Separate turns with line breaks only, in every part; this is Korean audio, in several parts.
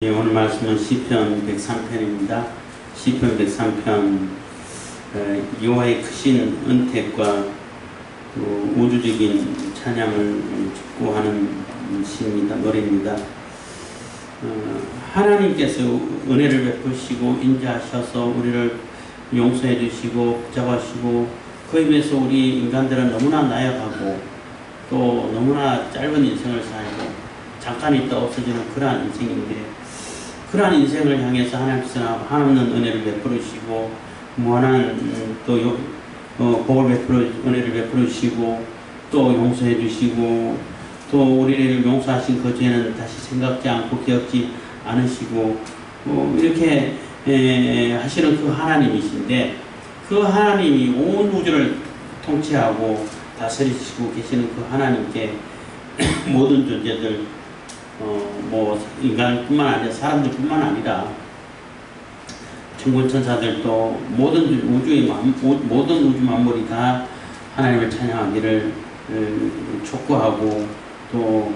예, 오늘 말씀은 시편 103편입니다. 시편 103편 여호와의 크신 은택과 또 우주적인 찬양을 촉구하는 시입니다. 노래입니다. 하나님께서 은혜를 베푸시고 인자하셔서 우리를 용서해 주시고 붙잡아주시고 그에 비해서 우리 인간들은 너무나 나약하고 또 너무나 짧은 인생을 살고 잠깐 있다 없어지는 그러한 인생인데, 그러한 인생을 향해서 하나님께서 한없는 은혜를 베풀으시고 무한한 또 복을 은혜를 베풀으시고 또 용서해 주시고 또 우리를 용서하신 그 죄는 다시 생각지 않고 기억지 않으시고 이렇게 하시는 그 하나님이신데, 그 하나님이 온 우주를 통치하고 다스리시고 계시는 그 하나님께 모든 존재들 인간뿐만 아니라 사람들뿐만 아니라 천군천사들도 모든 우주 만물이 다 하나님을 찬양하기를 촉구하고 또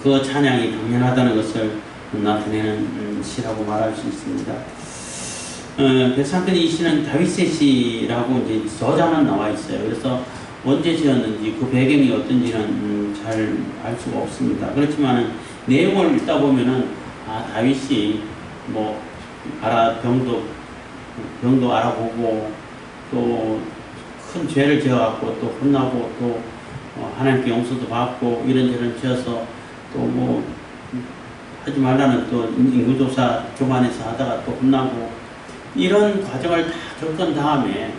그 찬양이 당연하다는 것을 나타내는 시라고 말할 수 있습니다. 103편 이 시는 다윗의 시라고 이제 저자는 나와 있어요. 그래서 언제 지었는지 그 배경이 어떤지는 잘 알 수가 없습니다. 그렇지만 내용을 읽다 보면은 다윗이 병도 알아보고 또 큰 죄를 지어갖고 또 혼나고 또 하나님께 용서도 받고 이런저런 지어서 또 하지 말라는 또 인구조사 교만해서 하다가 또 혼나고 이런 과정을 다 겪은 다음에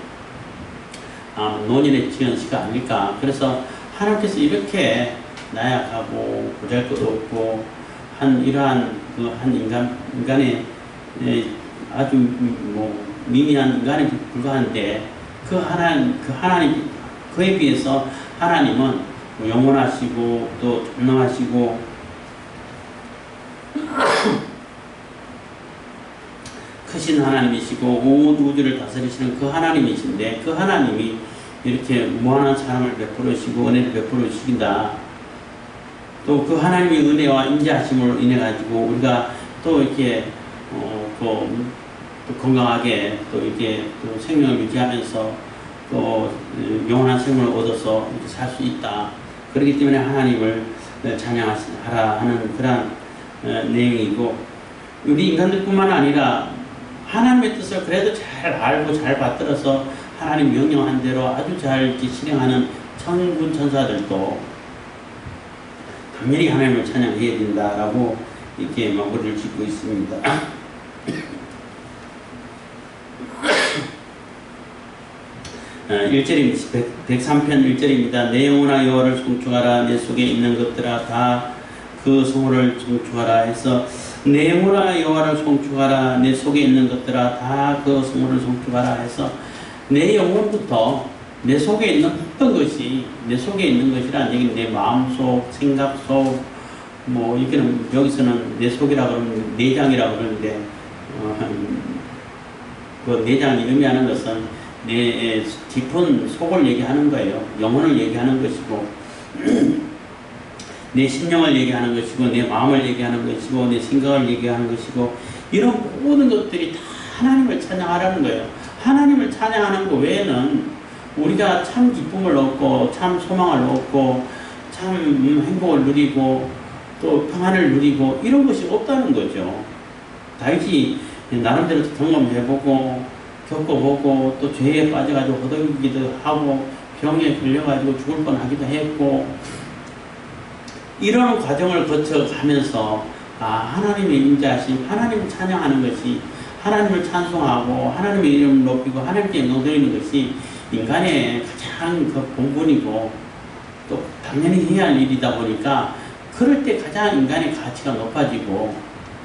논인의 지은 시가 아닐까. 그래서 하나님께서 이렇게 나약하고 보잘것없고 이러한 인간의 아주 미미한 인간에 불과한데 그 하나님 그에 비해서 하나님은 영원하시고 또 전능하시고 크신 하나님이시고 온 우주를 다스리시는 그 하나님이신데, 그 하나님이 이렇게 무한한 사랑을 베풀으시고 은혜를 베풀어 주신다. 또 그 하나님의 은혜와 인자하심으로 인해 가지고 우리가 또 이렇게 또 건강하게 또 이렇게 또 생명을 유지하면서 또 영원한 생명을 얻어서 이렇게 살 수 있다. 그렇기 때문에 하나님을 찬양하라 하는 그런 내용이고, 우리 인간들뿐만 아니라 하나님의 뜻을 그래도 잘 알고 잘 받들어서 하나님 명령한 대로 아주 잘 실행하는 천군 천사들도 당연히 하나님을 찬양해야 된다라고 이렇게 마무리를 짓고 있습니다. 1절입니다. 103편 1절입니다. 내 영혼아 여호와를 송축하라. 내 속에 있는 것들아 다 그 성호를 송축하라 해서, 내 영혼아 여호와를 송축하라. 내 속에 있는 것들아 다 그 성호를 송축하라 해서, 내 영혼부터 내 속에 있는 어떤 것이, 내 속에 있는 것이란 얘기는 내 마음속, 생각속, 여기서는 내 속이라 그러면 내장이라 그러는데, 그 내장이 의미하는 것은 내 깊은 속을 얘기하는 거예요. 영혼을 얘기하는 것이고, 내 심령을 얘기하는 것이고, 내 마음을 얘기하는 것이고, 내 생각을 얘기하는 것이고, 이런 모든 것들이 다 하나님을 찬양하라는 거예요. 하나님을 찬양하는 것 외에는 우리가 참 기쁨을 얻고 참 소망을 얻고 참 행복을 누리고 또 평안을 누리고 이런 것이 없다는 거죠. 다윗이 나름대로 경험해보고 겪어보고 또 죄에 빠져가지고 허덕이기도 하고 병에 걸려가지고 죽을 뻔하기도 했고, 이런 과정을 거쳐가면서 하나님의 인자하심, 하나님을 찬양하는 것이, 하나님을 찬송하고 하나님의 이름을 높이고 하나님께 영광 드리는 것이 인간의 가장 그 본분이고 또 당연히 해야 할 일이다 보니까, 그럴 때 가장 인간의 가치가 높아지고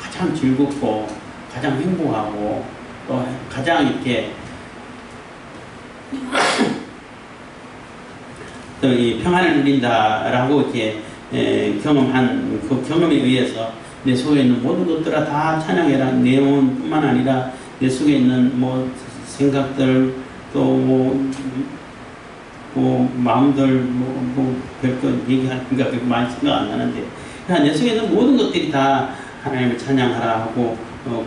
가장 즐겁고 가장 행복하고 또 가장 이렇게 또 이 평안을 누린다라고 이렇게 경험한 그 경험에 의해서 내 속에 있는 모든 것들아 다 찬양해라. 내 영혼뿐만 아니라 내 속에 있는 생각들 또 마음들 별거 얘기하니까 그렇게 많이 생각 안 나는데 그러니까 내 속에 있는 모든 것들이 다 하나님을 찬양하라 하고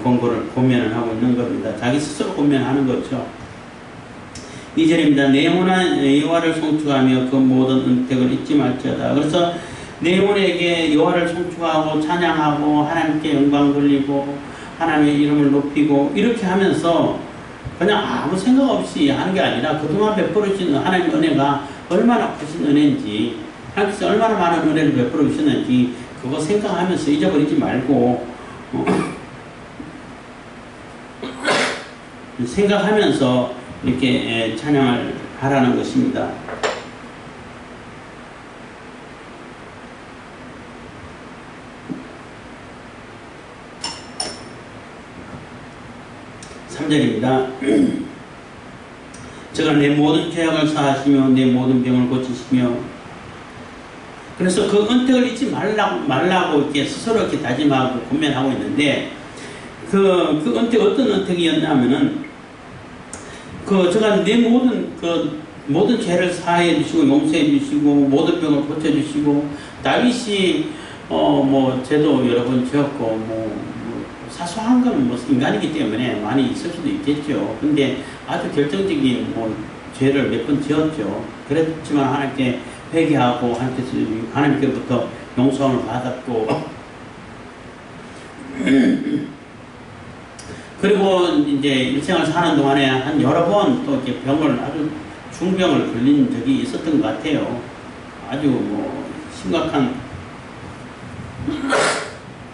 권고를 권면을 하고 있는 겁니다. 자기 스스로 권면하는 거죠. 2절입니다. 내 영혼아 여호와를 송축하며 그 모든 은택을 잊지 말지어다. 그래서 내 영혼에게 여호와를 송축하고 찬양하고 하나님께 영광 돌리고 하나님의 이름을 높이고 이렇게 하면서 그냥 아무 생각 없이 하는 게 아니라 그동안 베풀어 주신 하나님의 은혜가 얼마나 크신 은혜인지 하나님께서 얼마나 많은 은혜를 베풀어 주셨는지 그거 생각하면서 잊어버리지 말고 생각하면서 이렇게 찬양을 하라는 것입니다. 3절입니다. 제가 내 모든 죄악을 사하시며 내 모든 병을 고치시며 그래서 그 은택을 잊지 말라고 이렇게 스스로 이렇게 다짐하고 권면하고 있는데 그 은택 어떤 은택이었냐면은 제가 내 모든 죄를 사해 주시고 용서해 주시고 모든 병을 고쳐 주시고 다윗이 죄도 여러 번 지었고 사소한 건 인간이기 때문에 많이 있을 수도 있겠죠. 근데 아주 결정적인 죄를 몇 번 지었죠. 그랬지만 하나님께 회개하고 하나님께로부터 용서함을 받았고 그리고 이제 일생을 사는 동안에 한 여러 번 또 이렇게 아주 중병을 걸린 적이 있었던 것 같아요. 아주 심각한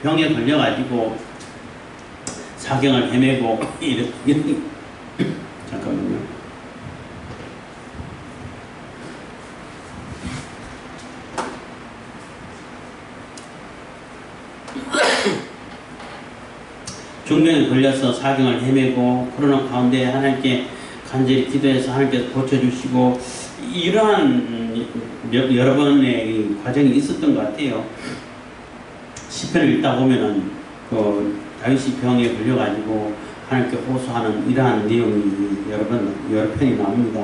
병에 걸려가지고 사경을 헤매고 이렇게 잠깐만요. 중병에 걸려서 사경을 헤매고 그러는 가운데 하나님께 간절히 기도해서 하나님께서 고쳐주시고 이러한 여러 번의 과정이 있었던 것 같아요. 시편을 읽다 보면은 다윗이 병에 걸려가지고 하나님께 호소하는 이러한 내용이 여러 편이 나옵니다.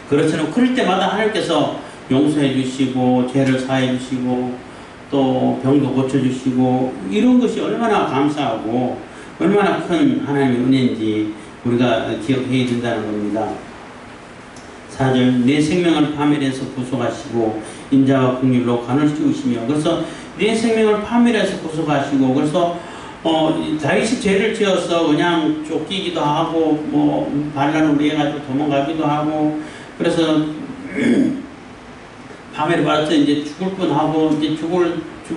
그렇처럼 그럴 때마다 하나님께서 용서해 주시고 죄를 사해 주시고 또 병도 고쳐주시고 이런 것이 얼마나 감사하고 얼마나 큰 하나님의 은혜인지 우리가 기억해야 된다는 겁니다. 4절 내 생명을 파멸해서 구속하시고 인자와 긍휼로 관을 씌우시며 그래서 내 생명을 파멸해서 구속하시고 그래서 다윗이 죄를 지어서 그냥 쫓기기도 하고 반란으로 해가지고 도망가기도 하고 그래서 파멸을 받아서 이제 죽을 뻔하고 이제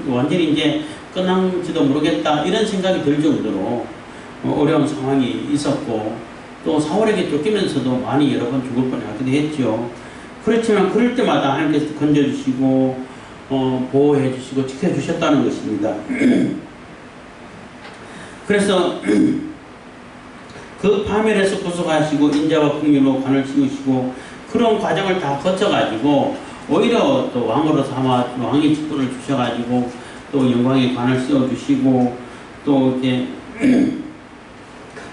완전히 이제 끝난지도 모르겠다 이런 생각이 들 정도로 어려운 상황이 있었고 또 사울에게 쫓기면서도 많이 여러 번 죽을 뻔하기도 했죠. 그렇지만 그럴 때마다 하나님께서 건져주시고 보호해 주시고 지켜주셨다는 것입니다. 그래서 그 파멸에서 구속하시고 인자와 긍휼로 관을 씌우시고 그런 과정을 다 거쳐가지고 오히려 또 왕으로 삼아 왕의 직분을 주셔가지고 또 영광의 관을 씌워주시고 또 이렇게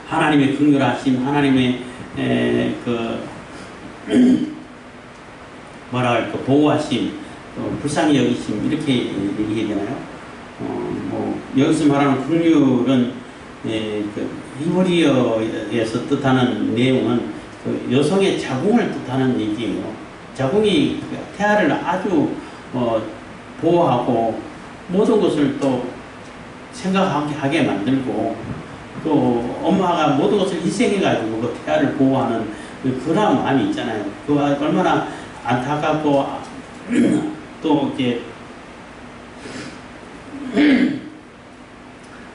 하나님의 긍휼하심, 하나님의 보호하심, 불쌍히 여기심 이렇게 얘기해야 되나요? 여기서 말하는 긍휼은 히브리어에서 뜻하는 내용은 여성의 자궁을 뜻하는 얘기예요. 자궁이 태아를 아주 보호하고 모든 것을 또 생각하게 만들고 또 엄마가 모든 것을 희생해가지고 그 태아를 보호하는 그런 마음이 있잖아요. 그가 얼마나 안타깝고 또 이렇게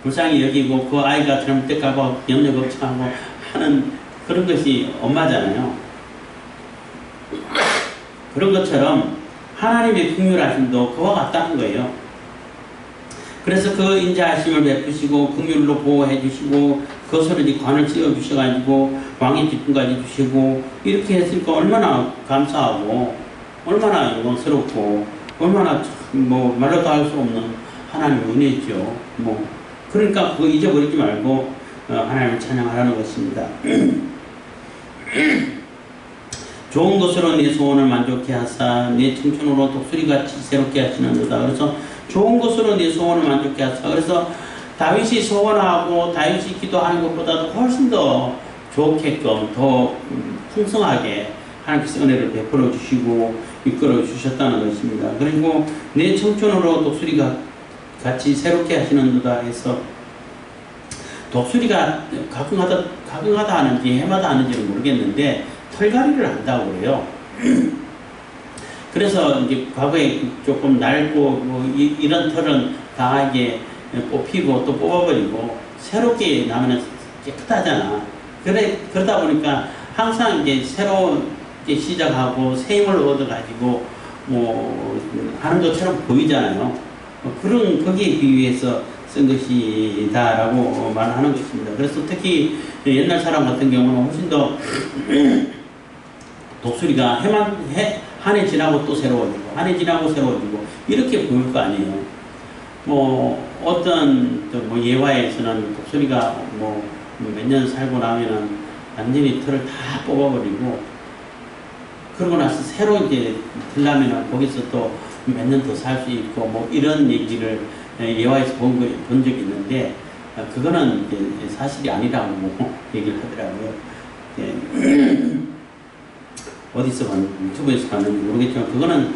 불쌍히 여기고 그 아이가 잘못될까봐 염려 걱정하고 하는 그런 것이 엄마잖아요. 그런 것처럼 하나님의 긍휼하심도 그와 같다는 거예요. 그래서 그 인자하심을 베푸시고 긍휼로 보호해 주시고 그것으로 이제 관을 씌워 주셔가지고 왕의 직분까지 주시고 이렇게 했으니까 얼마나 감사하고 얼마나 영광스럽고 얼마나 말로도 할 수 없는 하나님의 은혜죠. 그러니까 그거 잊어버리지 말고 하나님을 찬양하라는 것입니다. 좋은 것으로 내 소원을 만족케 하사 내 청춘으로 독수리같이 새롭게 하시는도다. 그래서 좋은 것으로 내 소원을 만족케 하사. 그래서 다윗이 소원하고 다윗이 기도하는 것보다도 훨씬 더 좋게끔 더 풍성하게 하나님께서 은혜를 베풀어 주시고 이끌어 주셨다는 것입니다. 그리고 내 청춘으로 독수리가 같이 새롭게 하시는도다 해서 독수리가 가끔가다 하는지 해마다 하는지는 모르겠는데 털갈이를 한다고 그래요. 그래서 이제 과거에 조금 낡고 뭐 이런 털은 강하게 뽑히고 또 뽑아버리고 새롭게 나면 깨끗하잖아. 그러다 보니까 항상 이제 새롭게 시작하고 새 힘을 얻어가지고 뭐 하는 것처럼 보이잖아요. 거기에 비유해서 쓴 것이다라고 말하는 것입니다. 그래서 특히 옛날 사람 같은 경우는 훨씬 더 독수리가 한 해 지나고 또 새로워지고 한 해 지나고 새로워지고 이렇게 보일 거 아니에요. 뭐 어떤 뭐 예화에서는 독수리가 뭐 몇 년 살고 나면은 완전히 털을 다 뽑아버리고 그러고 나서 새로 이제 들라면은 거기서 또 몇 년 더 살 수 있고 뭐 이런 얘기를 예화에서 본 적이 있는데 그거는 이제 사실이 아니라고 얘기를 하더라고요. 어디서 유튜브에서 봤는지 모르겠지만 그거는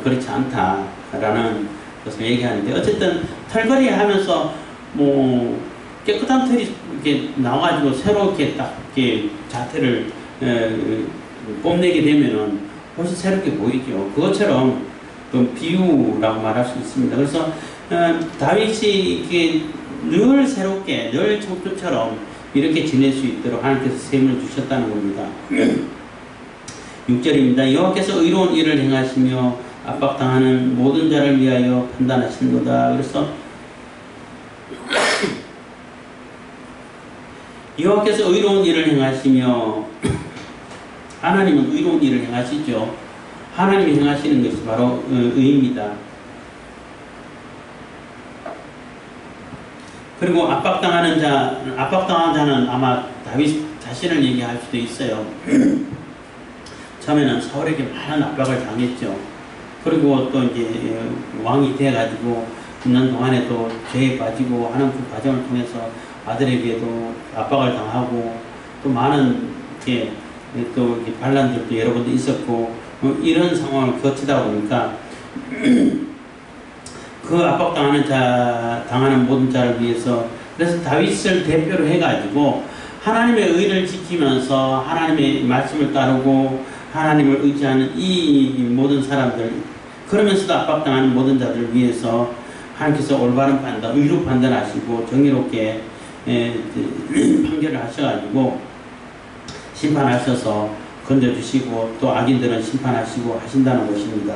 그렇지 않다라는 것을 얘기하는데 어쨌든 털갈이 하면서 뭐 깨끗한 털이 이렇게 나와가지고 새롭게 딱 이렇게 자태를 뽐내게 되면은 훨씬 새롭게 보이죠. 그것처럼 좀 비유라고 말할 수 있습니다. 그래서 다윗이 이렇게 늘 새롭게 늘 청춘처럼 이렇게 지낼 수 있도록 하나님께서 셈을 주셨다는 겁니다. 6절입니다. 여호와께서 의로운 일을 행하시며 압박당하는 모든 자를 위하여 판단하시는도다. 그래서 여호와께서 의로운 일을 행하시며 하나님은 의로운 일을 행하시죠. 하나님이 행하시는 것이 바로 의입니다. 그리고 압박당한 자는 아마 다윗 자신을 얘기할 수도 있어요. 처음에는 사울에게 많은 압박을 당했죠. 그리고 또 이제 왕이 돼가지고 9년 동안에 또 죄에 빠지고 하는 그 과정을 통해서 아들에게도 압박을 당하고 또 많은 또 반란들도 여러 번도 있었고 이런 상황을 거치다 보니까 그 당하는 모든 자를 위해서 그래서 다윗을 대표로 해가지고 하나님의 의를 지키면서 하나님의 말씀을 따르고 하나님을 의지하는 이 모든 사람들 그러면서도 압박당하는 모든 자들을 위해서 하나님께서 올바른 판단, 의로 판단하시고 정의롭게 판결을 하셔가지고 심판하셔서 건져주시고 또 악인들은 심판하시고 하신다는 것입니다.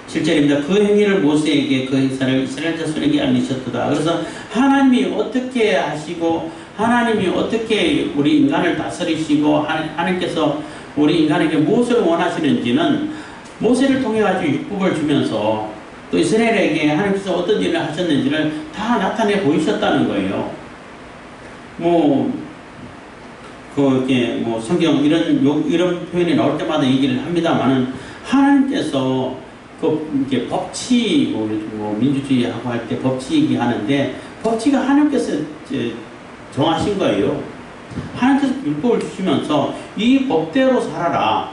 7절입니다. 그 행위를 모세에게 그 행사를 이스라엘 자손에게 알리셨도다. 그래서 하나님이 어떻게 하시고 하나님이 어떻게 우리 인간을 다스리시고 하나님께서 우리 인간에게 무엇을 원하시는지는 모세를 통해 가지고 율법을 주면서 또 이스라엘에게 하나님께서 어떤 일을 하셨는지를 다 나타내 보이셨다는 거예요. 성경 이런 표현이 나올 때마다 얘기를 합니다만은 하나님께서 법치, 민주주의하고 할 때 법치 얘기하는데 법치가 하나님께서 정하신 거예요. 하나님께서 율법을 주시면서 이 법대로 살아라.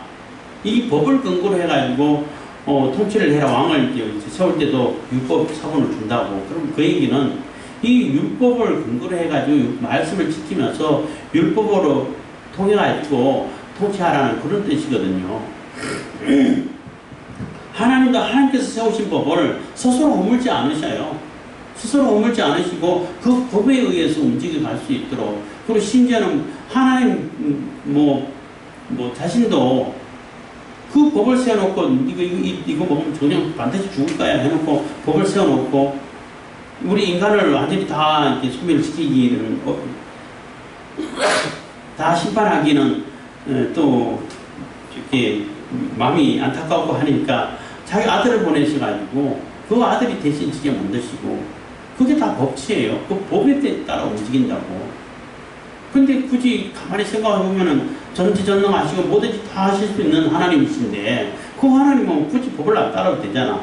이 법을 근거로 해가지고 통치를 해라. 왕을 세울 때도 율법 사본을 준다고. 그럼 그 얘기는 이 율법을 근거로 해가지고 말씀을 지키면서 율법으로 통해가지고 통치하라는 그런 뜻이거든요. 하나님도 하나님께서 세우신 법을 스스로 허물지 않으셔요. 스스로 허물지 않으시고 그 법에 의해서 움직여 갈 수 있도록 그리고 심지어는 하나님 자신도 그 법을 세워놓고 이거 먹으면 그냥 반드시 죽을 거야 해놓고 법을 세워놓고 우리 인간을 완전히 다 이렇게 소멸시키기는 다 심판하기는 또 이렇게 마음이 안타깝고 하니까 자기 아들을 보내셔가지고 그 아들이 대신 지게 만드시고 그게 다 법치예요. 그 법에 따라 움직인다고. 근데 굳이 가만히 생각해보면은 전지전능하시고 뭐든지 다 하실 수 있는 하나님이신데 그 하나님은 굳이 법을 안 따라도 되잖아.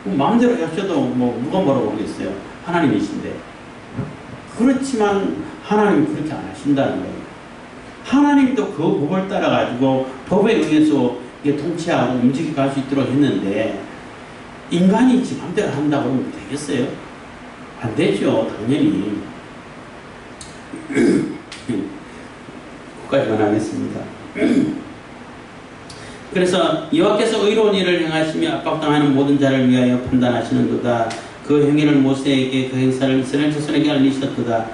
마음대로 하셔도 뭐 누가 뭐라고 그러겠어요. 하나님이신데. 그렇지만 하나님은 그렇게 안 하신다는 거예요. 하나님도 그 법을 따라가지고 법에 의해서 이게 통치하고 움직여 갈 수 있도록 했는데 인간이 지 맘대로 한다고 그러면 되겠어요? 안 되죠. 당연히. 거기까지만 하겠습니다. 그래서 여호와께서 의로운 일을 행하시며 압박당하는 모든 자를 위하여 판단하시는도다. 그 행위를 모세에게 그 행사를 이스라엘 자손에게 알리셨도다.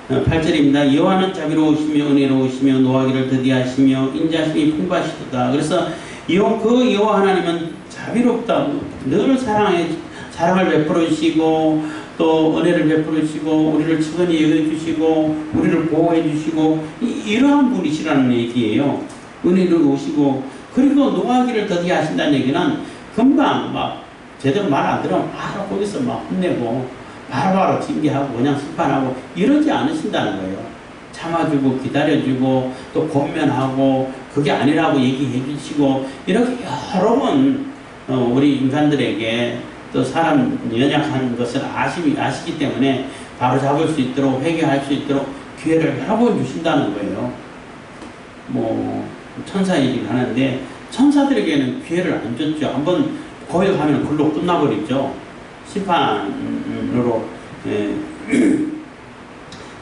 8절입니다. 여호와는 자비로우시며 은혜로우시며 노하기를 더디하시며 인자하심이 풍부하시도다. 그래서 그 여호와 하나님은 자비롭다. 늘 사랑을 베풀어 주시고 또 은혜를 베풀어 주시고 우리를 측은히 여겨주시고 우리를 보호해 주시고 이러한 분이시라는 얘기예요. 은혜로우시고 그리고 노하기를 더디하신다는 얘기는 금방 막 제대로 말 안 들으면 바로 거기서 막 혼내고 바로바로 징계하고 그냥 심판하고 이러지 않으신다는 거예요. 참아주고 기다려주고 또 권면하고 그게 아니라고 얘기해 주시고 이렇게 여러 번 우리 인간들에게 또 사람 연약한 것을 아시기 때문에 바로 잡을 수 있도록 회개할 수 있도록 기회를 여러 번 주신다는 거예요. 뭐 천사 얘기를 하는데 천사들에게는 기회를 안 줬죠. 한번 거역하면 글로 끝나버리죠. 심판으로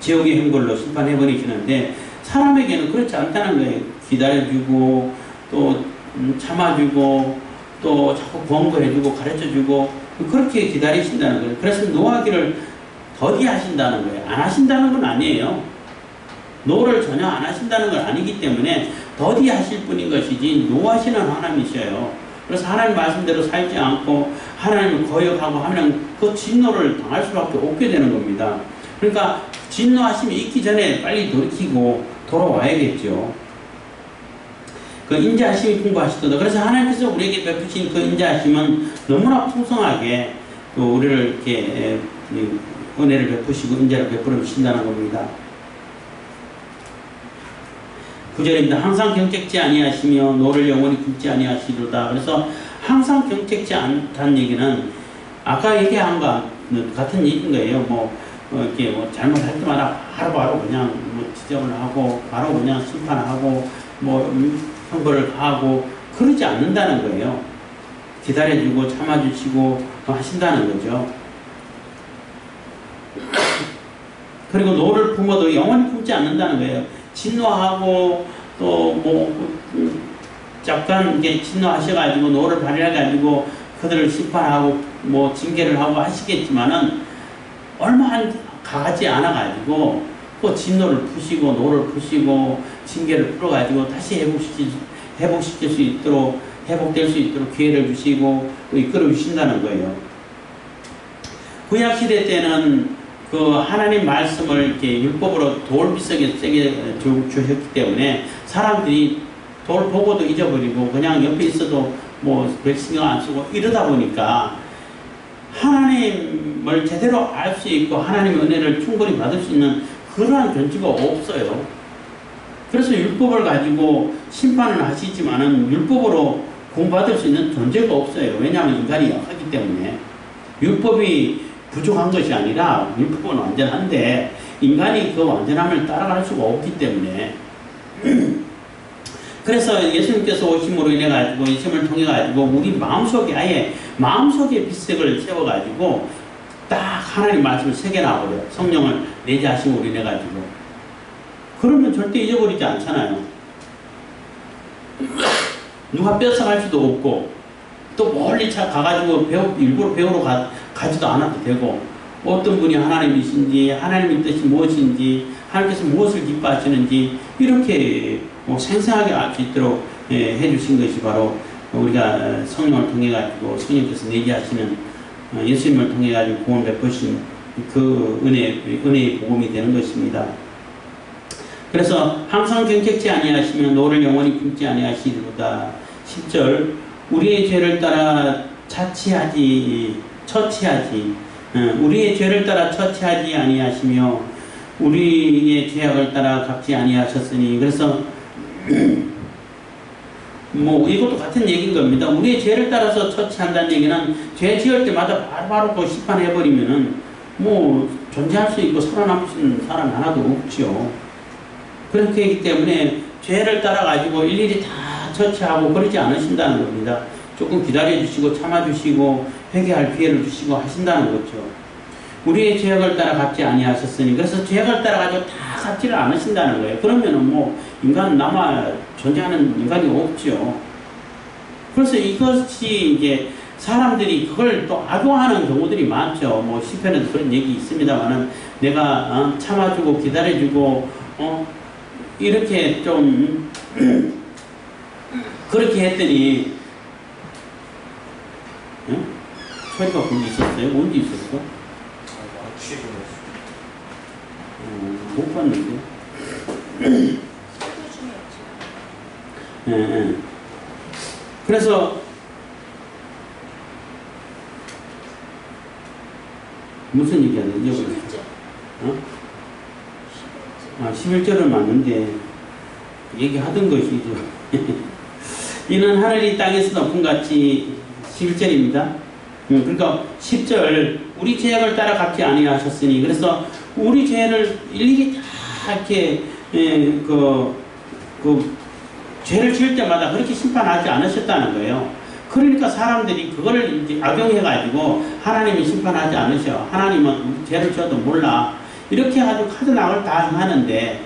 지옥의 형벌로 심판해버리시는데 사람에게는 그렇지 않다는 거예요. 기다려주고 또 참아주고 또 자꾸 권고해주고 가르쳐주고 그렇게 기다리신다는 거예요. 그래서 노하기를 더디하신다는 거예요. 안 하신다는 건 아니에요. 노를 전혀 안 하신다는 건 아니기 때문에 더디하실 분인 것이지 노하시는 하나님이셔요. 그래서 하나님 말씀대로 살지 않고 하나님을 거역하고 하면 그 진노를 당할 수밖에 없게 되는 겁니다. 그러니까 진노하심이 있기 전에 빨리 돌이키고 돌아와야겠죠. 그 인자하심이 풍부하시도다. 그래서 하나님께서 우리에게 베푸신 그 인자하심은 너무나 풍성하게 또 우리를 이렇게 은혜를 베푸시고 인자를 베풀어 주신다는 겁니다. 9절입니다. 항상 경책지 아니하시며 노를 영원히 굶지 아니하시도다. 그래서 항상 경책지 않다는 얘기는 아까 얘기한 것 같은 얘기인 거예요. 이렇게 잘못할 때마다 바로바로 그냥 지적을 하고 바로 그냥 심판하고 형벌을 하고 그러지 않는다는 거예요. 기다려주고 참아주시고 하신다는 거죠. 그리고 노를 품어도 영원히 품지 않는다는 거예요. 진노하고 또 잠깐 이게 진노하셔가지고 노를 발휘해가지고 그들을 심판하고 징계를 하고 하시겠지만은 얼마 가지 않아가지고 또 진노를 푸시고 노를 푸시고 징계를 풀어가지고 다시 회복시킬 수 있도록 회복될 수 있도록 기회를 주시고 또 이끌어 주신다는 거예요. 구약 시대 때는 그 하나님 말씀을 이렇게 율법으로 돌비석에 세게 주셨기 때문에 사람들이 돌 보고도 잊어버리고 그냥 옆에 있어도 별 신경 안 쓰고 이러다 보니까 하나님을 제대로 알 수 있고 하나님의 은혜를 충분히 받을 수 있는 그러한 견지가 없어요. 그래서 율법을 가지고 심판을 하시지만은 율법으로 구원받을 수 있는 존재가 없어요. 왜냐하면 인간이 약하기 때문에. 율법이 부족한 것이 아니라 율법은 완전한데 인간이 그 완전함을 따라갈 수가 없기 때문에 그래서 예수님께서 오심으로 인해 가지고 예수님을 통해 가지고 우리 마음속에 아예 마음속에 빛색을 세워 가지고 딱 하나님 말씀을 새겨놔버려요. 성령을 내재하심으로 인해 가지고 그러면 절대 잊어버리지 않잖아요. 누가 뺏어갈 수도 없고 또 멀리 가가지고 일부러 배우러 가지도 않아도 되고 어떤 분이 하나님이신지 하나님의 뜻이 무엇인지 하나님께서 무엇을 기뻐하시는지 이렇게 생생하게 알 수 있도록 해주신 것이 바로 우리가 성령을 통해 가지고 성령께서 내재하시는 예수님을 통해 가지고 구원 베푸신 그 은혜의 복음이 되는 것입니다. 그래서 항상 경책지 아니하시며 노를 영원히 품지 아니하시리로다. 10절 우리의 죄를 따라 처치하지 우리의 죄를 따라 처치하지 아니하시며 우리의 죄악을 따라 갚지 아니하셨으니 그래서 뭐 이것도 같은 얘기인 겁니다. 우리의 죄를 따라서 처치한다는 얘기는 죄 지을 때마다 바로바로 그 심판해버리면은 뭐 존재할 수 있고 살아남을 수 있는 사람 하나도 없죠. 그렇게 하기 때문에 죄를 따라가지고 일일이 다 처치하고 그러지 않으신다는 겁니다. 조금 기다려주시고 참아주시고 회개할 기회를 주시고 하신다는 거죠. 우리의 죄악을 따라 갚지 아니하셨으니, 그래서 죄악을 따라가지고 다 갚지를 않으신다는 거예요. 그러면은 뭐 인간 남아 존재하는 인간이 없죠. 그래서 이것이 이제 사람들이 그걸 또 악용하는 경우들이 많죠. 뭐 시편에도 그런 얘기 있습니다만은 내가 참아주고 기다려주고 이렇게 좀 그렇게 했더니 소리가 거기 있었어요? 언제 있었어? 못 봤는데. 예. 그래서 무슨 얘기 하는 거죠? 11절. 11절은 맞는데 얘기하던 것이죠. 이는 하늘이 땅에서 높은 같이 11절입니다. 그러니까 10절 우리 죄악을 따라 갚지 아니하셨으니, 그래서 우리 죄를 일일이 다 이렇게 죄를 지을 때마다 그렇게 심판하지 않으셨다는 거예요. 그러니까 사람들이 그거를 이제 악용해가지고 하나님이 심판하지 않으셔. 하나님은 죄를 지어도 몰라. 이렇게 해가지고 카드낙을 다 하는데,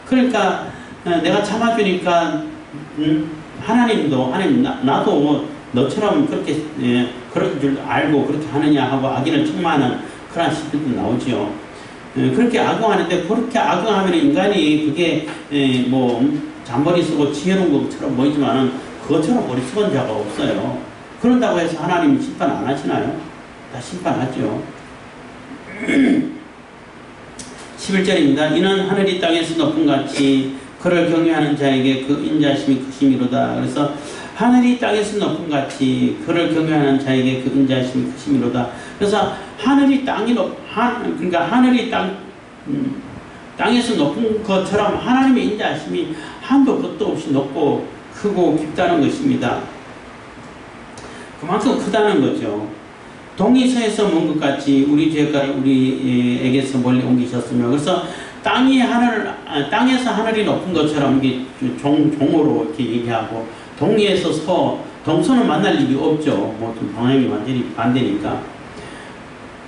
그러니까 내가 참아주니까 하나님도 나도 너처럼 그렇게 그럴 줄 알고 그렇게 하느냐 하고 악인을 책망하는 그런 시들도 나오죠. 그렇게 악용하는데, 그렇게 악용하면 인간이 그게 뭐 잔머리 쓰고 지혜로운 것처럼 보이지만은 그것처럼 머리 쓰건 자가 없어요. 그런다고 해서 하나님 심판 안 하시나요? 다 심판하죠. 11절입니다. 이는 하늘이 땅에서 높은 같이 그를 경외하는 자에게 그 인자심이 크심이로다. 그래서 하늘이 땅에서 높은 같이 그를 경외하는 자에게 그 인자심이 크심이로다. 그래서 하늘이 그러니까 하늘이 땅에서 높은 것처럼 하나님의 인자심이 한도 끝도 없이 높고 크고 깊다는 것입니다. 그만큼 크다는 거죠. 동이 서에서 먼 것 같이 우리 죄가를 우리에게서 멀리 옮기셨으며, 그래서 땅에서 하늘이 높은 것처럼 이게 종으로 이렇게 얘기하고, 동에서 동서는 만날 일이 없죠. 뭐 좀 방향이 완전히 반대니까.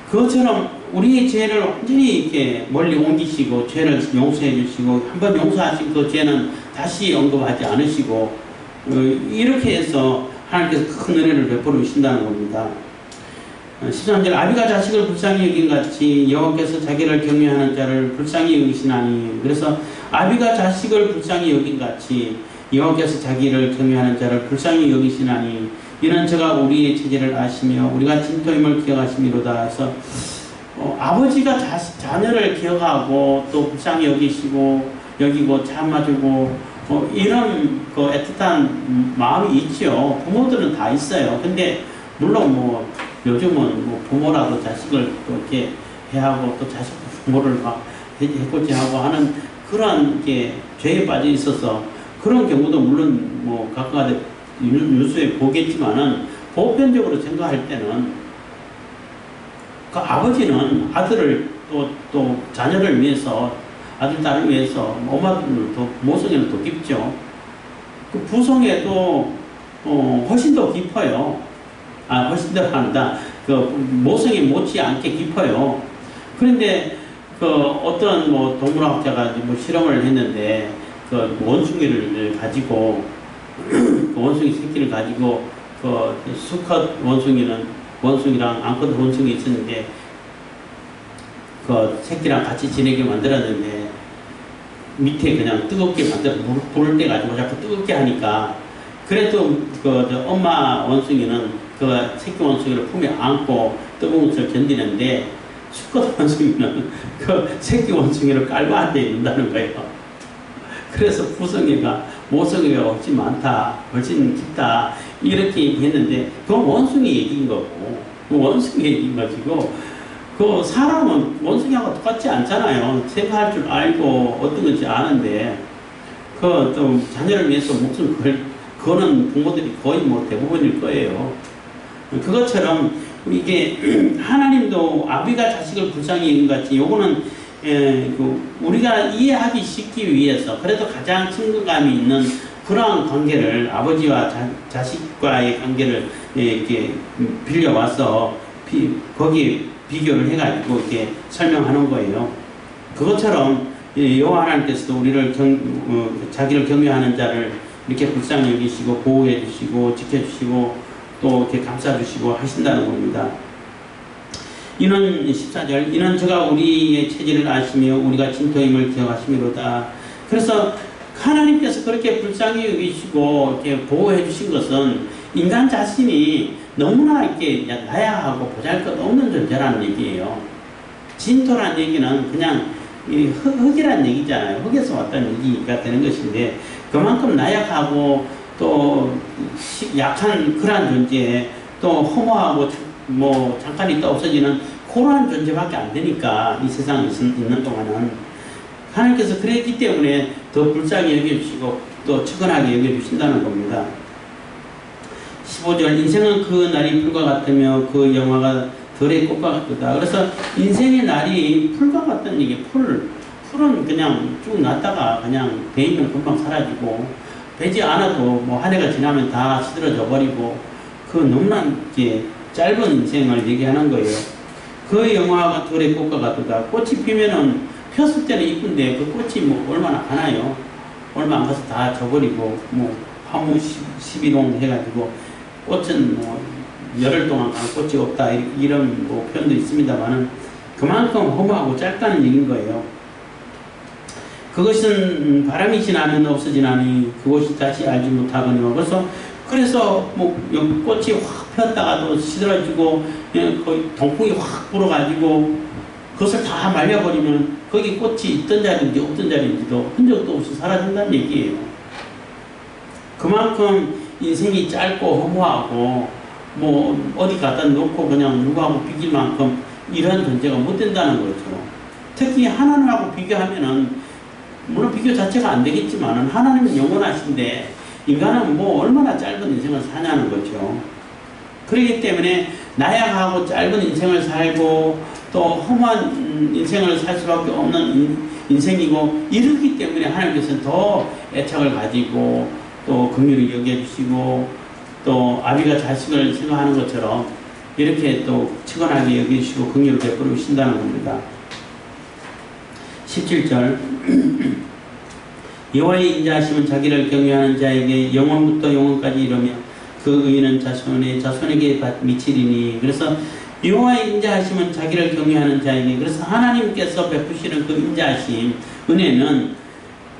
그것처럼 우리의 죄를 완전히 이렇게 멀리 옮기시고 죄를 용서해 주시고, 한번 용서하신 그 죄는 다시 언급하지 않으시고, 이렇게 해서 하나님께서 큰 은혜를 베풀어 주신다는 겁니다. 13절 아비가 자식을 불쌍히 여긴 같이 여호와께서 자기를 경외하는 자를 불쌍히 여기시나니, 그래서 아비가 자식을 불쌍히 여긴 같이 여호와께서 자기를 경외하는 자를 불쌍히 여기시나니 이는 저가 우리의 체질을 아시며 우리가 진토임을 기억하심이로다. 해서 아버지가 자녀를 기억하고 또 불쌍히 여기고 참아주고 이런 그 애틋한 마음이 있죠. 부모들은 다 있어요. 근데 물론 뭐 요즘은 뭐 부모라도 자식을 또 이렇게 해하고 또 자식도 부모를 막 해코지하고 하는 그런 게 죄에 빠져 있어서 그런 경우도 물론 뭐 각각 뉴스에 보겠지만은 보편적으로 생각할 때는 그 아버지는 아들을 또 자녀를 위해서 아들 딸을 위해서 엄마들은 더 모성애는 더 깊죠. 그 부성애도 훨씬 더 깊어요. 훨씬 더 한다. 그 모성이 못지않게 깊어요. 그런데 그 어떤 뭐 동물학자가 뭐 실험을 했는데 그 원숭이를 가지고 그 원숭이 새끼를 가지고 그 수컷 원숭이랑 암컷 원숭이 있었는데 그 새끼랑 같이 지내게 만들었는데 밑에 그냥 뜨겁게 불을 때 가지고 자꾸 뜨겁게 하니까 그래도 그 엄마 원숭이는 그 새끼 원숭이를 품에 안고 뜨거운 것을 견디는데 수컷 원숭이는 그 새끼 원숭이를 깔고 앉아 있는다는 거예요. 그래서 모성애가 훨씬 많다, 훨씬 깊다 이렇게 얘기했는데 그건 원숭이 얘기인 거고 원숭이 얘기인 것이고 그 사람은 원숭이하고 똑같지 않잖아요. 생각할 줄 알고 어떤 건지 아는데 그 좀 자녀를 위해서 목숨 거는 부모들이 거의 뭐 대부분일 거예요. 그것처럼 이게 하나님도 아비가 자식을 불쌍히 여긴 같이 요거는 우리가 이해하기 쉽기 위해서 그래도 가장 친근감이 있는 그러한 관계를 아버지와 자식과의 관계를 이렇게 빌려와서 거기에 비교를 해가지고 이렇게 설명하는 거예요. 그것처럼 여호와 하나님께서도 우리를 자기를 경외하는 자를 이렇게 불쌍히 여기시고 보호해 주시고 지켜주시고 또 이렇게 감싸주시고 하신다는 겁니다. 이는 14절 이는 저가 우리의 체질을 아시며 우리가 진토임을 기억하시미로다. 그래서 하나님께서 그렇게 불쌍히 여기시고 이렇게 보호해 주신 것은 인간 자신이 너무나 이렇게 나약하고 보잘것없는 존재라는 얘기예요. 진토란 얘기는 그냥 흙이란 얘기잖아요. 흙에서 왔다는 얘기가 되는 것인데 그만큼 나약하고 또 약한 그러한 존재, 또 허무하고 뭐 잠깐 있다 없어지는 그러한 존재밖에 안 되니까 이 세상에 있는 동안은 하나님께서 그랬기 때문에 더 불쌍히 여겨주시고 또 측은하게 여겨주신다는 겁니다. 15절 인생은 그 날이 풀과 같으며 그 영화가 들의 꽃과 같다. 그래서 인생의 날이 풀과 같다는 얘기. 풀은 그냥 쭉 났다가 그냥 베이면 금방 사라지고 베지 않아도 뭐 한 해가 지나면 다 시들어져 버리고 그 너무나 이렇게 짧은 인생을 얘기하는 거예요. 그 영화가 들의 꽃과 같다. 꽃이 피면은 폈을 때는 이쁜데 그 꽃이 뭐 얼마나 가나요? 얼마 안 가서 다 져버리고 뭐 화무 11홍 해가지고 꽃은 뭐 열흘 동안 꽃이 없다 이런 뭐 표현도 있습니다만은 그만큼 허무하고 짧다는 얘기인 거예요. 그것은 바람이 지나면 없어지나니 그것이 다시 알지 못하거니와 그래서 뭐 꽃이 확 폈다가도 시들어지고 거의 동풍이 확 불어가지고 그것을 다 말려버리면 거기 꽃이 있던 자리인지 없던 자리인지도 흔적도 없이 사라진다는 얘기예요. 그만큼 인생이 짧고 허무하고 뭐 어디 갖다 놓고 그냥 누구하고 비길 만큼 이런 존재가 못 된다는 거죠. 특히 하나님하고 비교하면은 물론 비교 자체가 안 되겠지만 하나님은 영원하신데 인간은 뭐 얼마나 짧은 인생을 사냐는 거죠. 그렇기 때문에 나약하고 짧은 인생을 살고 또 험한 인생을 살 수밖에 없는 인생이고 이렇기 때문에 하나님께서는 더 애착을 가지고 또 긍휼히 여겨주시고 또 아비가 자식을 생각하는 것처럼 이렇게 또 측은하게 여겨주시고 긍휼을 베풀어 주신다는 겁니다. 17절 여호와의 인자하심은 자기를 경외하는 자에게 영원부터 영원까지 이르며 그 의인은 자손에게 미치리니. 그래서 여호와의 인자하심은 자기를 경외하는 자에게, 그래서 하나님께서 베푸시는 그 인자하심 은혜는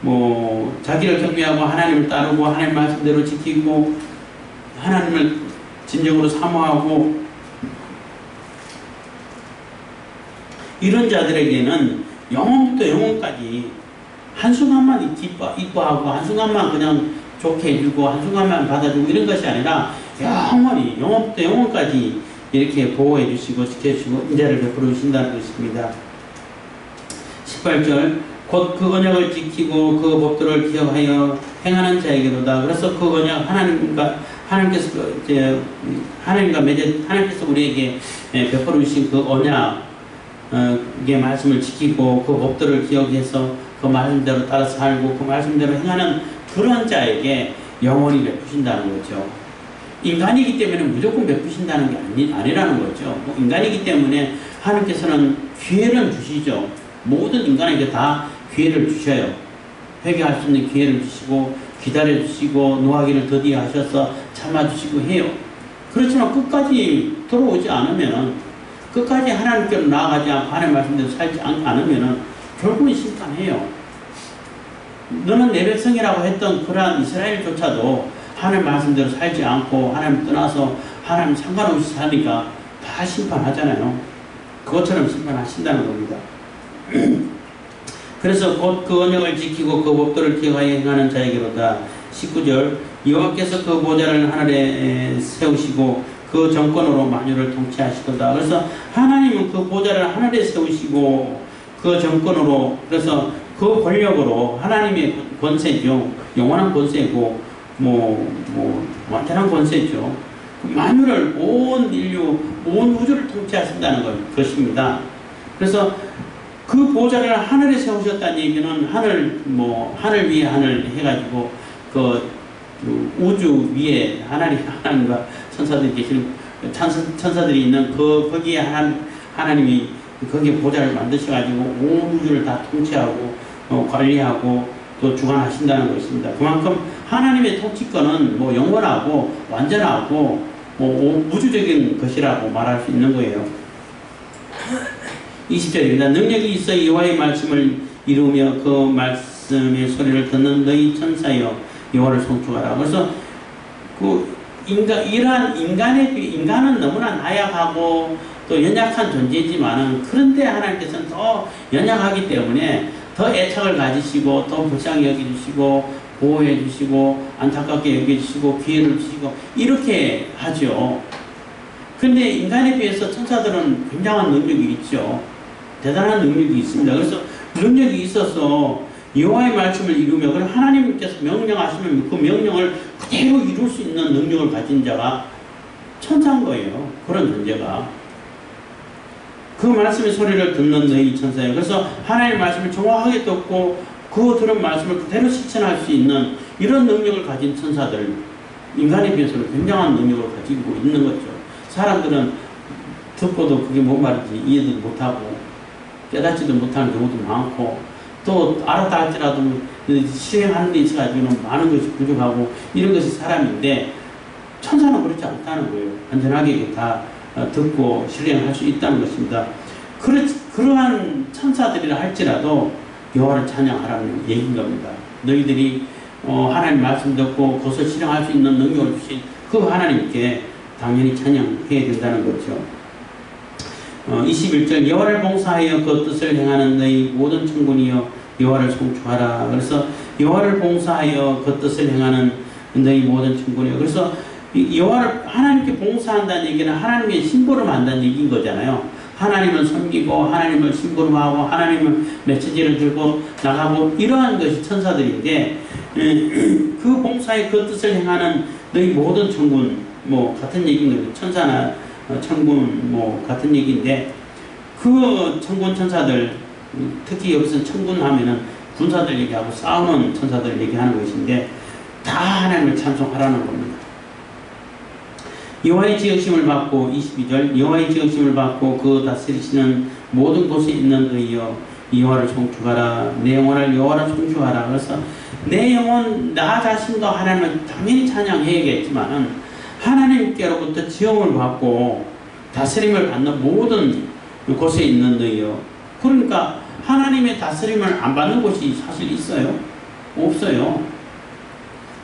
뭐 자기를 경외하고 하나님을 따르고 하나님 말씀대로 지키고 하나님을 진정으로 사모하고 이런 자들에게는 영원부터 영원까지 한순간만 이뻐하고 한순간만 그냥 좋게 해주고 한순간만 받아주고 이런 것이 아니라 영원히 영원부터 영원까지 이렇게 보호해 주시고 지켜주시고 인자를 베풀어 주신다는 것입니다. 18절 곧 그 언약을 지키고 그 법도를 기억하여 행하는 자에게로다. 그래서 그 언약 하나님께서 하나님께서 우리에게 베풀어 주신 그 언약의 말씀을 지키고 그 법도를 기억해서 그 말씀대로 따라 살고 그 말씀대로 행하는 그런 자에게 영원히 베푸신다는 거죠. 인간이기 때문에 무조건 베푸신다는 게 아니라는 거죠. 인간이기 때문에 하나님께서는 기회를 주시죠. 모든 인간에게 다 기회를 주셔요. 회개할 수 있는 기회를 주시고 기다려주시고 노하기를 더디 하셔서 참아주시고 해요. 그렇지만 끝까지 돌아오지 않으면, 끝까지 하나님께로 나아가지 않고 하나님 말씀대로 살지 않으면 결국은 심판해요. 너는 내 백성이라고 했던 그러한 이스라엘조차도 하나님 말씀대로 살지 않고 하나님 떠나서 하나님 상관없이 사니까 다 심판하잖아요. 그것처럼 심판하신다는 겁니다. 그래서 곧 그 언약을 지키고 그 법도를 기억하여 행하는 자에게로다. 19절 여호와께서 그 보좌를 하늘에 세우시고 그 정권으로 만유를 통치하시도다. 그래서 하나님은 그 보좌를 하늘에 세우시고 그 정권으로, 그래서 그 권력으로 하나님의 권세죠. 영원한 권세고 완전한 권세죠. 만유를 온 인류, 온 우주를 통치하신다는 것입니다. 그래서 그 보좌를 하늘에 세우셨다는 얘기는 하늘 위에 하늘 해가지고 그 우주 위에 하나님과 천사들이 계시는 천사들이 있는 거기에 하나님이 거기에 보좌를 만드셔가지고 온 우주를 다 통치하고 관리하고 또 주관하신다는 것입니다. 그만큼 하나님의 통치권은 영원하고 완전하고 우주적인 것이라고 말할 수 있는 거예요. 20절입니다. 능력이 있어 여호와의 말씀을 이루며 그 말씀의 소리를 듣는 너희 천사여 여호와를 송축하라. 그래서 인간은 너무나 나약하고 또 연약한 존재지만은 그런데 하나님께서는 더 연약하기 때문에 더 애착을 가지시고 더 불쌍히 여겨주시고 보호해 주시고 안타깝게 여겨주시고 기회를 주시고 이렇게 하죠. 근데 인간에 비해서 천사들은 굉장한 능력이 있죠. 대단한 능력이 있습니다. 그래서 능력이 있어서 여호와의 말씀을 이루며 그럼 하나님께서 명령하시면 그 명령을 그대로 이룰 수 있는 능력을 가진 자가 천사인 거예요. 그런 존재가. 그 말씀의 소리를 듣는 너희 천사예요. 그래서 하나님의 말씀을 정확하게 듣고 그 들은 말씀을 그대로 실천할 수 있는 이런 능력을 가진 천사들, 인간에 비해서는 굉장한 능력을 가지고 있는 거죠. 사람들은 듣고도 그게 뭔 말인지 이해도 못하고 깨닫지도 못하는 경우도 많고 또 알았다 할지라도 실행하는 데 있어가지고는 많은 것이 부족하고 이런 것이 사람인데 천사는 그렇지 않다는 거예요. 안전하게 다 듣고 실행할 수 있다는 것입니다. 그러한 천사들이라 할지라도 여호와를 찬양하라는 얘기인 겁니다. 너희들이 하나님 말씀 듣고 그것을 실행할 수 있는 능력을 주신 그 하나님께 당연히 찬양해야 된다는 거죠. 21절 여호와를 봉사하여 그 뜻을 행하는 너희 모든 천군이여 여호와를 송축하라. 그래서 여호와를 봉사하여 그 뜻을 행하는 너희 모든 천군이여. 그래서 여호와를 하나님께 봉사한다는 얘기는 하나님의 심부름한다는 얘기인 거잖아요. 하나님을 섬기고 하나님을 심부름하고 하나님을 메시지를 들고 나가고 이러한 것이 천사들인데 그 봉사의 그 뜻을 행하는 너희 모든 천군 같은 얘기인 거죠. 천사나 천군 같은 얘기인데 그 천군 천사들 특히 여기서 천군 하면은 군사들 얘기하고 싸우는 천사들 얘기하는 것인데 다 하나님을 찬송하라는 겁니다. 여호와의 지으심을 받고 22절 여호와의 지으심을 받고 그 다스리시는 모든 곳에 있는 너희여 여호와를 송축하라. 내 영혼을 여호와를 송축하라. 그래서 내 영혼 나 자신도 하나님을 당연히 찬양해야겠지만은 하나님께로부터 지음을 받고 다스림을 받는 모든 곳에 있는 너희여. 그러니까 하나님의 다스림을 안 받는 곳이 사실 있어요? 없어요.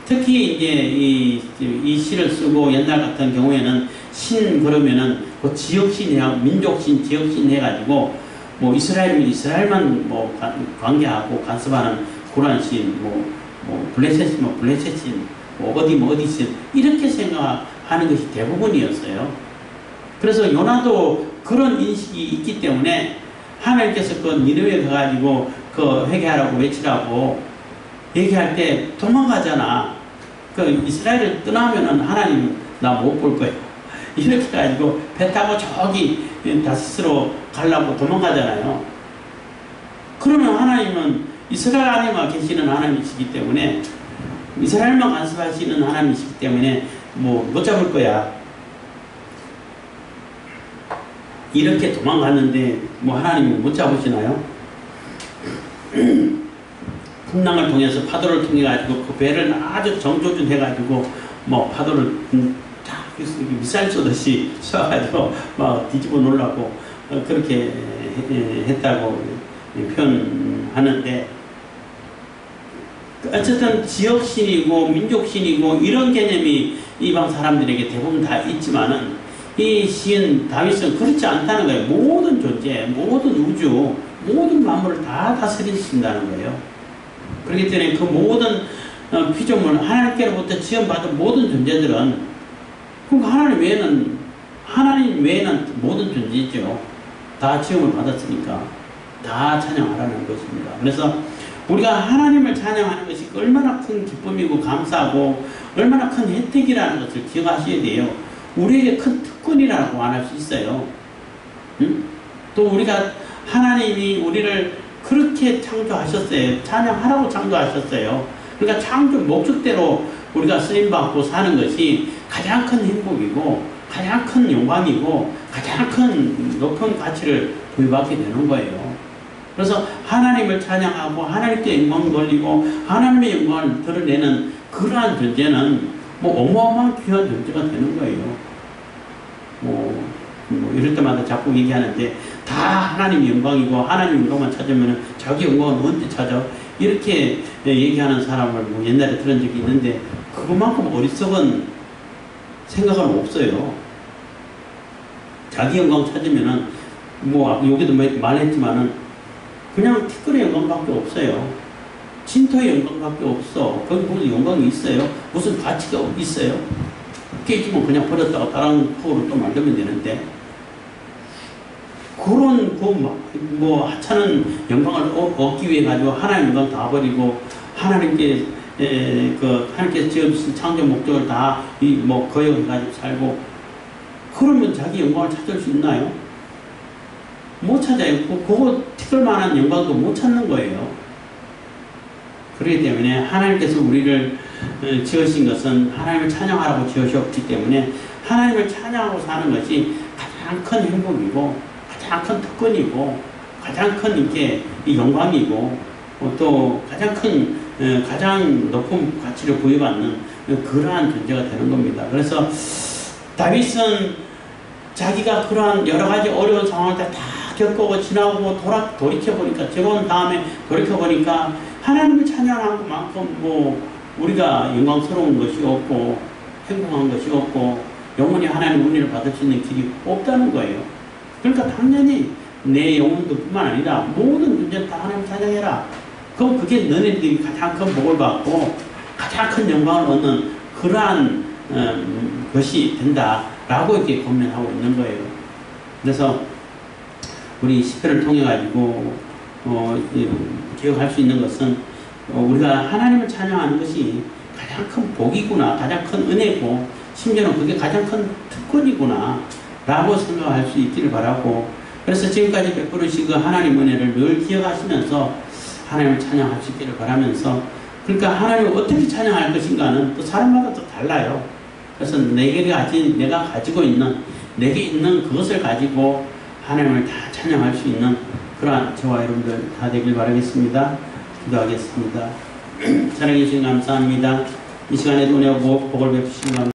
특히 이제 이 시를 쓰고 옛날 같은 경우에는 신 그러면은 그 지역신 민족신 지역신 해가지고 이스라엘이면 이스라엘만 관계하고 간섭하는 그런 신 블레셋이면 블레셋신 어디신 이렇게 생각하는 것이 대부분이었어요. 그래서 요나도 그런 인식이 있기 때문에 하나님께서 그 니느웨에 가가지고 그 회개하라고 외치라고 얘기할 때 도망가잖아. 그 이스라엘을 떠나면은 하나님 나 못 볼 거예요. 이렇게 해가지고 배 타고 저기 다시스로 가려고 도망가잖아요. 그러면 하나님은 이스라엘 안에만 계시는 하나님이시기 때문에 이스라엘만 간섭하시는 하나님이시기 때문에 못 잡을 거야. 이렇게 도망갔는데 하나님이 못 잡으시나요? 풍랑을 통해서 파도를 통해 가지고 그 배를 아주 정조준해 가지고 파도를 쫙 미사일 쏘듯이 쏴가지고 막 뒤집어 놓으려고 그렇게 했다고 표현하는데 어쨌든 지역신이고 민족신이고 이런 개념이 이방 사람들에게 대부분 다 있지만은 이 시인 다윗은 그렇지 않다는 거예요. 모든 존재, 모든 우주, 모든 만물을 다 다스리신다는 거예요. 그렇기 때문에 그 모든 피조물, 하나님께로부터 지원받은 모든 존재들은, 그러니까 하나님 외에는 모든 존재죠. 다 지음을 받았으니까 다 찬양하라는 것입니다. 그래서 우리가 하나님을 찬양하는 것이 얼마나 큰 기쁨이고 감사하고 얼마나 큰 혜택이라는 것을 기억하셔야 돼요. 우리에게 큰 특권이라고 말할 수 있어요. 응? 또 우리가 하나님이 우리를 그렇게 창조하셨어요. 찬양하라고 창조하셨어요. 그러니까 창조 목적대로 우리가 쓰임받고 사는 것이 가장 큰 행복이고 가장 큰 영광이고 가장 큰 높은 가치를 부여받게 되는 거예요. 그래서 하나님을 찬양하고 하나님께 영광 돌리고 하나님의 영광을 드러내는 그러한 존재는 뭐 어마어마한 귀한 존재가 되는 거예요. 뭐 이럴 때마다 자꾸 얘기하는데 다 하나님의 영광이고 하나님의 영광만 찾으면 자기 영광은 언제 찾아? 이렇게 얘기하는 사람을 뭐 옛날에 들은 적이 있는데 그것만큼 어리석은 생각은 없어요. 자기 영광 찾으면은 뭐 여기도 말했지만은 그냥 티끌의 영광밖에 없어요. 진토의 영광밖에 없어. 거기 무슨 영광이 있어요? 무슨 가치가 있어요? 깨지면 그냥 버렸다가 다른 포로 또 만들면 되는데 그런 뭐 하찮은 영광을 얻기 위해 가지고 하나님의 영광 다 버리고 하나님께 하나님께서 지으신 창조 목적을 다 뭐 거역해 가지고 살고 그러면 자기 영광을 찾을 수 있나요? 못 찾아요. 그거 티끌만한 영광도 못 찾는 거예요. 그렇기 때문에 하나님께서 우리를 지으신 것은 하나님을 찬양하라고 지으셨기 때문에 하나님을 찬양하고 사는 것이 가장 큰 행복이고 가장 큰 특권이고 가장 큰 이렇게 영광이고 또 가장 높은 가치를 부여받는 그러한 존재가 되는 겁니다. 그래서 다윗은 자기가 그러한 여러 가지 어려운 상황을 다 겪고 지나고 돌이켜보니까 들어온 다음에 돌이켜보니까 하나님을 찬양한 것만큼 뭐 우리가 영광스러운 것이 없고 행복한 것이 없고 영원히 하나님 은혜를 받을 수 있는 길이 없다는 거예요. 그러니까 당연히 내 영혼도 뿐만 아니라 모든 존재를 다 하나님 찬양해라. 그럼 그게 너네들이 가장 큰 복을 받고 가장 큰 영광을 얻는 그러한 것이 된다라고 이렇게 권면하고 있는 거예요. 그래서 우리 시편을 통해 가지고 기억할 수 있는 것은 우리가 하나님을 찬양하는 것이 가장 큰 복이구나, 가장 큰 은혜고 심지어는 그게 가장 큰 특권이구나 라고 생각할 수 있기를 바라고, 그래서 지금까지 베풀으신 그 하나님 은혜를 늘 기억하시면서 하나님을 찬양할 수 있기를 바라면서, 그러니까 하나님을 어떻게 찬양할 것인가는 또 사람마다 또 달라요. 그래서 내가 가지고 있는, 내게 있는 그것을 가지고 하나님을 다 찬양할 수 있는 그러한 저와 여러분들 다 되길 바라겠습니다. 기도하겠습니다. 사랑해 주신 감사합니다. 이 시간에도 은혜와 복을 베푸시는